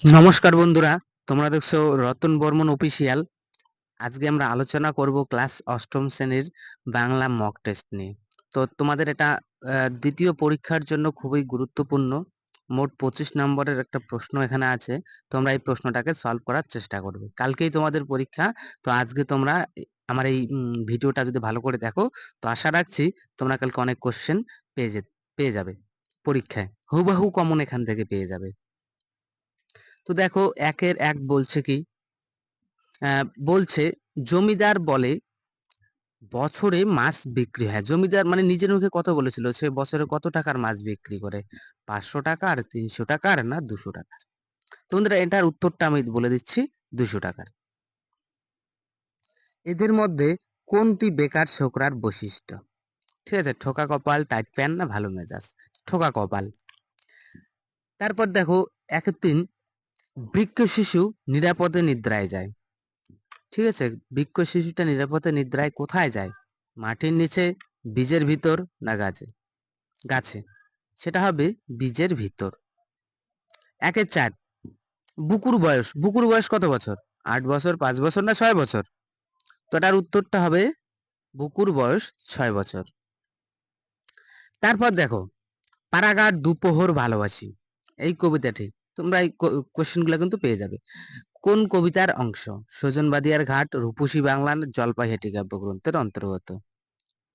নমস্কার বন্ধুরা, তোমরা দেখছো রতন বর্মন অফিসিয়াল। আজকে আমরা আলোচনা করব ক্লাস অষ্টম শ্রেণীর বাংলা মক টেস্ট নিয়ে। তো তোমাদের এটা দ্বিতীয় পরীক্ষার জন্য খুবই গুরুত্বপূর্ণ। মোট 25 নম্বরের একটা প্রশ্ন এখানে আছে। তোমরা এই প্রশ্নটাকে সলভ করার চেষ্টা করবে। কালকেই তোমাদের পরীক্ষা, তো আজকে তোমরা আমার এই ভিডিওটা যদি ভালো করে দেখো, তো আশা রাখছি তোমরা কালকে অনেক কোশ্চেন পেয়ে যাবে পরীক্ষায়, হুবহু কমন এখান থেকে পেয়ে যাবে। তো দেখো, একের এক বলছে কি, বলছে জমিদার বলে বছরে মাছ বিক্রি হয়। জমিদার মানে নিজের মুখে কত বলেছিল, সে বছরে কত টাকার মাছ বিক্রি করে? 500 টাকার, 300 টাকার, না 200 টাকার? তো বন্ধুরা, এটার উত্তরটা আমি বলে দিচ্ছি, 200 টাকার। এদের মধ্যে কোনটি বেকার ছোকরার বৈশিষ্ট্য? ঠিক আছে, ঠোকা কপাল, টাইট প্যান্ট, না ভালো মেজাজ? ঠোকা কপাল। তারপর দেখো, 1-3, বৃক্ষ শিশু নিরাপদে নিদ্রায় যায়। ঠিক আছে, বৃক্ষ শিশুটা নিরাপদে নিদ্রায় কোথায় যায়? মাটির নিচে, বীজের ভিতর, না গাছে? গাছে। সেটা হবে বীজের ভিতর। 1-4, বুকুর বয়স কত বছর? 8 বছর, 5 বছর, না 6 বছর? তো এটার উত্তরটা হবে বুকুর বয়স 6 বছর। তারপর দেখো, পাড়াগার দুপোহর ভালোবাসি, এই কবিতাটি তোমরা এই কোশ্চেনগুলো কিন্তু পেয়ে যাবে। কোন কবিতার অংশ? সুজন বাদিয়ার ঘাট, রূপসী বাংলা, জলপাইহাটি কাব্যগ্রন্থের অন্তর্গত?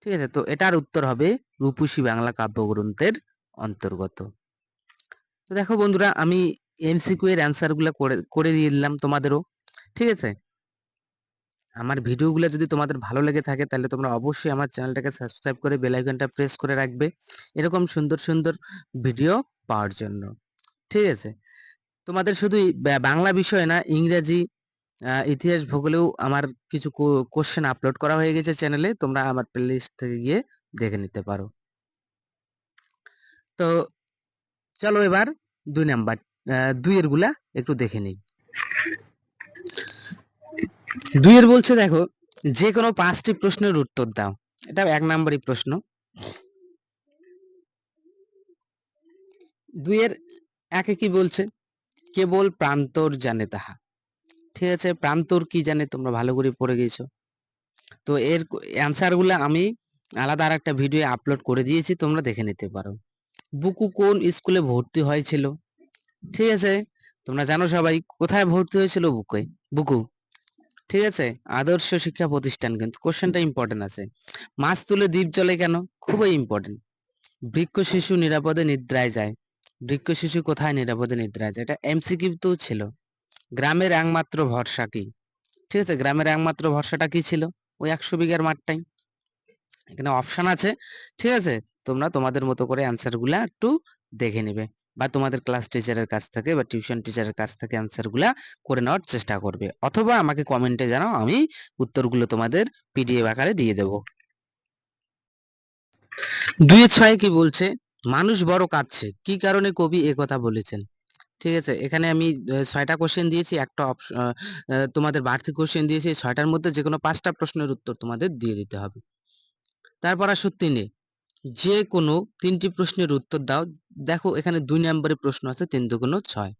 ঠিক আছে, তো এটার উত্তর হবে রূপসী বাংলা কাব্যগ্রন্থের অন্তর্গত। তো দেখো বন্ধুরা, আমি এমসিকিউ এর অ্যান্সার গুলো করে দিয়ে দিলাম তোমাদেরও। ঠিক আছে, আমার ভিডিওগুলো যদি তোমাদের ভালো লেগে থাকে তাহলে তোমরা অবশ্যই আমার চ্যানেলটাকে সাবস্ক্রাইব করে বেল আইকনটা প্রেস করে রাখবে এরকম সুন্দর সুন্দর ভিডিও পাওয়ার জন্য। ঠিক আছে, তোমাদের শুধু বাংলা বিষয় না, ইংরেজি, ইতিহাস, ভূগোলেও আমার কিছু কোশ্চেন আপলোড করা হয়ে গেছে চ্যানেলে, তোমরা আমার প্লেলিস্ট থেকে গিয়ে দেখে নিতে পারো। তো চলো এবার 2 নাম্বার, 2 এর গুলা একটু দেখে নিই। 2 এর বলছে দেখো, যে কোনো 5টি প্রশ্নের উত্তর দাও। এটা 1 নম্বরই প্রশ্ন। 2 এর 1-এ কি বলছে? কেবল প্রান্তর জানে তাহা। ঠিক আছে, প্রান্তর কি জানে তোমরা ভালো করে পড়ে গেছো। তো এর অ্যান্সার গুলা আমি আলাদা আর একটা ভিডিও আপলোড করে দিয়েছি, তোমরা দেখে নিতে পারো। বুকু কোন স্কুলে ভর্তি হয়েছিল? ঠিক আছে, তোমরা জানো সবাই কোথায় ভর্তি হয়েছিল বুকু। ঠিক আছে, আদর্শ শিক্ষা প্রতিষ্ঠান, কিন্তু কোশ্চেনটা ইম্পর্টেন্ট আছে। মাছ তুলে দ্বীপ জলে কেন? খুবই ইম্পর্টেন্ট। বৃক্ষ শিশু নিরাপদে নিদ্রায় যায়। বৃক্ষ শিশু কোথায় নিরাপদে নিদ্রায় যায়? এটা এমসিকিউ তো ছিল। গ্রামের একমাত্র ভরসা কি? ঠিক আছে, গ্রামের একমাত্র ভরসাটা কি ছিল? ওই 100 বিঘার মাঠটাই। এখানে অপশন আছে। ঠিক আছে, তোমরা তোমাদের মতো করে অ্যান্সার গুলা একটু দেখে নিবে, বা তোমাদের ক্লাস টিচারের কাছ থেকে বা টিউশন টিচারের কাছ থেকে অ্যান্সার গুলা করে নেওয়ার চেষ্টা করবে, অথবা আমাকে কমেন্টে জানাও, আমি উত্তরগুলো তোমাদের পিডিএফ আকারে দিয়ে দেব। 2-6 কি বলছে? মানুষ বড় কাঁদছে, কি কারণে কবি একথা বলেছেন? ঠিক আছে, এখানে আমি 6টা কোশ্চেন দিয়েছি, একটা তোমাদের বাড়তি কোশ্চেন দিয়েছি। 6টার মধ্যে যে কোনো 5টা প্রশ্নের উত্তর তোমাদের দিয়ে দিতে হবে। তারপর আসো 3-এ, যে কোনো 3টি প্রশ্নের উত্তর দাও। দেখো, এখানে 2 নম্বরের প্রশ্ন আছে, 3×2=6।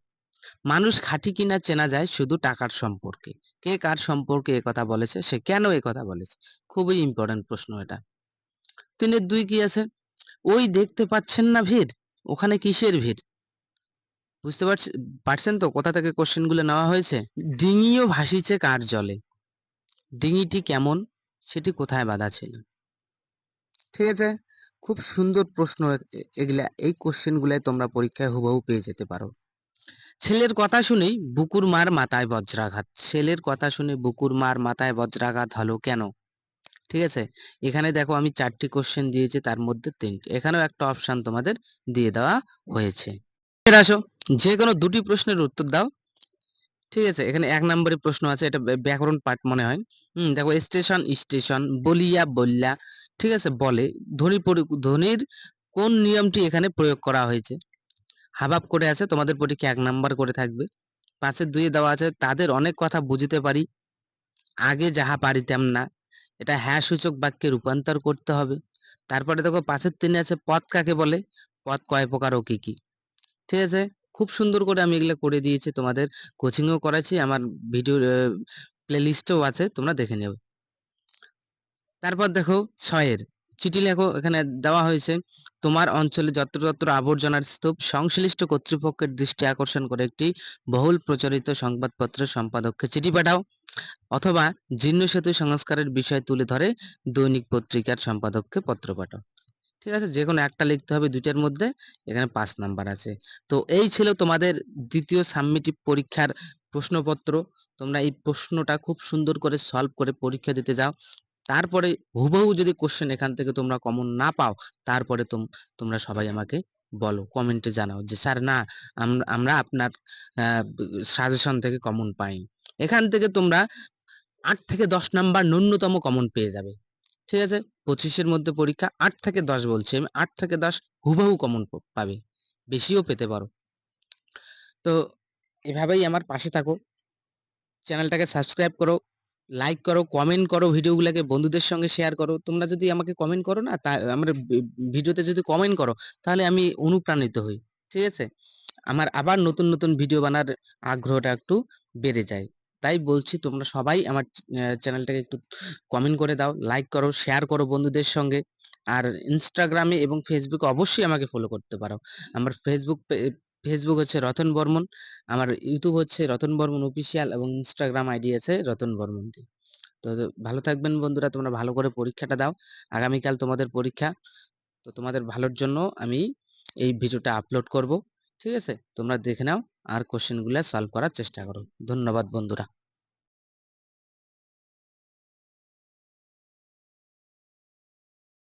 মানুষ খাঁটি কিনা চেনা যায় শুধু টাকার সম্পর্কে। কে কার সম্পর্কে একথা বলেছে, সে কেন একথা বলেছে? খুবই ইম্পর্টেন্ট প্রশ্ন এটা। 3-এর 2 কি আছে? ওই দেখতে পাচ্ছেন না ভিড়, ওখানে কিসের ভিড়? বুঝতে পারছেন তো কোথা থেকে কোশ্চেন গুলো নেওয়া হয়েছে? ডিঙিও ভাসিছে কার জলে, ডিঙিটি কেমন, সেটি কোথায় বাঁধা ছিল? ঠিক আছে, খুব সুন্দর প্রশ্ন এগুলা। এই কোশ্চেন গুলাই তোমরা পরীক্ষায় হুবহু পেয়ে যেতে পারো। ছেলের কথা শুনেই বুকুর মার মাথায় বজ্রাঘাত। ছেলের কথা শুনে বুকুর মার মাথায় বজ্রাঘাত হলো কেন? ঠিক আছে, এখানে দেখো আমি 4টি কোশ্চেন দিয়েছি, তার মধ্যে 3টি, এখানেও একটা অপশন তোমাদের দিয়ে দেওয়া হয়েছে। এর আসো, যে কোনো 2টি প্রশ্নের উত্তর দাও। ঠিক আছে, এখানে 1 নম্বরের প্রশ্ন আছে, এটা ব্যাকরণ পাঠ মনে হয়। দেখো, স্টেশন স্টেশন, বলিয়া বললা। ঠিক আছে, বলে ধ্বনির কোন নিয়মটি এখানে প্রয়োগ করা হয়েছে? হাবাব করে আছে, তোমাদের পরীক্ষা 1 নাম্বার করে থাকবে। 5-এর 2-এ দেওয়া আছে, তাদের অনেক কথা বুঝিতে পারি, আগে যাহা পারিতাম না। এটা হ্যাঁ সূচক বাক্যে রূপান্তর করতে হবে। তারপরে দেখো 5-এর 3-এ আছে, পদ কাকে বলে? পদ কয় প্রকার ও কি কি? ঠিক আছে, খুব সুন্দর করে আমি এগুলা করে দিয়েছি, তোমাদের কোচিংও করাইছি, আমার ভিডিওর প্লেলিস্টেও আছে, তোমরা দেখে নেবে। তারপর দেখো 6 এর চিঠি লেখো। এখানে দেওয়া হয়েছে, তোমার অঞ্চলে যত্র আবর্জনার স্তূপ সংশ্লিষ্ট কর্তৃপক্ষের দৃষ্টি আকর্ষণ করে একটি বহুল প্রচারিত সংবাদপত্রের সম্পাদককে চিঠি পাঠাও, অথবা জীর্ণ সেতু সংস্কারের বিষয় তুলে ধরে দৈনিক পত্রিকার সম্পাদককে পত্র পাঠাও। ঠিক আছে, যে কোনো একটা লিখতে হবে দুইটার মধ্যে। এখানে 5 নাম্বার আছে। তো এই ছিল তোমাদের দ্বিতীয় সাবমিটিভ পরীক্ষার প্রশ্নপত্র। তোমরা এই প্রশ্নটা খুব সুন্দর করে সলভ করে পরীক্ষা দিতে যাও। তারপরে হুবহু যদি কোশ্চেন এখান থেকে তোমরা কমন না পাও, তারপরে তোমরা সবাই আমাকে বলো, কমেন্টে জানাও যে স্যার না, আমরা আপনার সাজেশন থেকে কমন পাইনি। এখান থেকে তোমরা 8 থেকে 10 নাম্বার ন্যূনতম কমন পেয়ে যাবে। ঠিক আছে, 25 মধ্যে পরীক্ষা, 8 থেকে 10 বলছি আমি, 8 থেকে 10 হুবহু কমন পাবে, বেশিও পেতে পারো। তো এভাবেই আমার পাশে থাকো, চ্যানেলটাকে সাবস্ক্রাইব করো, লাইক করো, কমেন্ট করো, ভিডিওগুলোকে বন্ধুদের সঙ্গে শেয়ার করো। তোমরা যদি আমাকে কমেন্ট করো না, তা আমার ভিডিওতে যদি কমেন্ট করো, তাহলে আমি অনুপ্রাণিত হই। ঠিক আছে, আমার আবার নতুন নতুন ভিডিও বানার আগ্রহটা একটু বেড়ে যায়। তাই বলছি, তোমরা সবাই আমার চ্যানেলটাকে একটু কমেন্ট করে দাও, লাইক করো, শেয়ার করো বন্ধুদের সঙ্গে। আর ইনস্টাগ্রামে এবং ফেসবুকে অবশ্যই আমাকে ফলো করতে পারো। আমার ফেসবুক হচ্ছে রতন বর্মন, আমার ইউটিউব হচ্ছে রতন বর্মন অফিসিয়াল, এবং ইনস্টাগ্রাম আইডি আছে রতন বর্মন দিয়ে। তো ভালো থাকবেন বন্ধুরা, তোমরা ভালো করে পরীক্ষাটা দাও। আগামীকাল তোমাদের পরীক্ষা। তো তোমাদের ভালোর জন্য আমি এই ভিডিওটা আপলোড করব। ঠিক আছে, তোমরা দেখে নাও আর কোশ্চেনগুলো সলভ করার চেষ্টা করো। ধন্যবাদ বন্ধুরা।